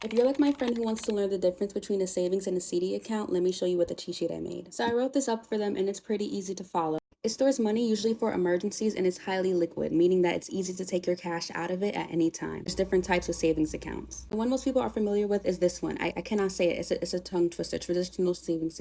If you're like my friend who wants to learn the difference between a savings and a CD account, let me show you what the cheat sheet I made. So I wrote this up for them and it's pretty easy to follow. It stores money usually for emergencies and is highly liquid, meaning that it's easy to take your cash out of it at any time. There's different types of savings accounts. The one most people are familiar with is this one. I cannot say it. It's a tongue twister. Traditional savings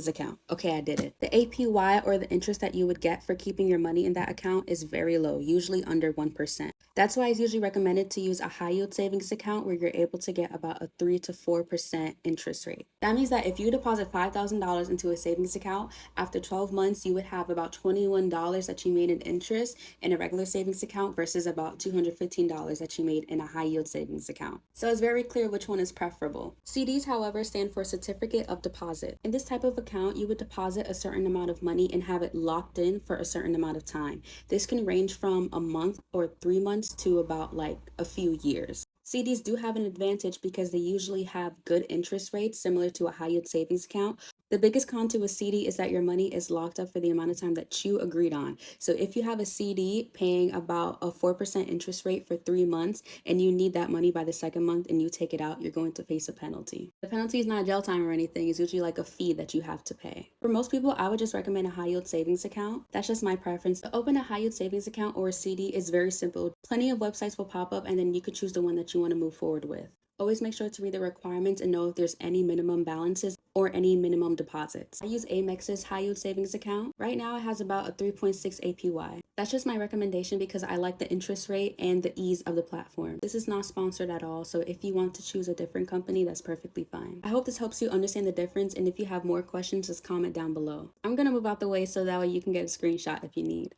account. Okay, I did it. The APY, or the interest that you would get for keeping your money in that account, is very low, usually under 1%. That's why it's usually recommended to use a high yield savings account where you're able to get about a 3 to 4% interest rate. That means that if you deposit $5,000 into a savings account, after 12 months, you would have about $21 that you made in interest in a regular savings account versus about $215 that you made in a high yield savings account. So it's very clear which one is preferable. CDs, however, stand for Certificate of Deposit. In this type of account, you would deposit a certain amount of money and have it locked in for a certain amount of time. This can range from a month or 3 months to about like a few years. CDs do have an advantage because they usually have good interest rates similar to a high yield savings account. The biggest con to a CD is that your money is locked up for the amount of time that you agreed on. So if you have a CD paying about a 4% interest rate for 3 months and you need that money by the second month and you take it out, you're going to face a penalty. The penalty is not jail time or anything. It's usually like a fee that you have to pay. For most people, I would just recommend a high yield savings account. That's just my preference. To open a high yield savings account or a CD is very simple. Plenty of websites will pop up and then you could choose the one that you want to move forward with. Always make sure to read the requirements and know if there's any minimum balances or any minimum deposits. I use Amex's high yield savings account. Right now it has about a 3.6 APY. That's just my recommendation because I like the interest rate and the ease of the platform. This is not sponsored at all, so if you want to choose a different company, that's perfectly fine. I hope this helps you understand the difference, and if you have more questions, just comment down below. I'm gonna move out the way so that way you can get a screenshot if you need.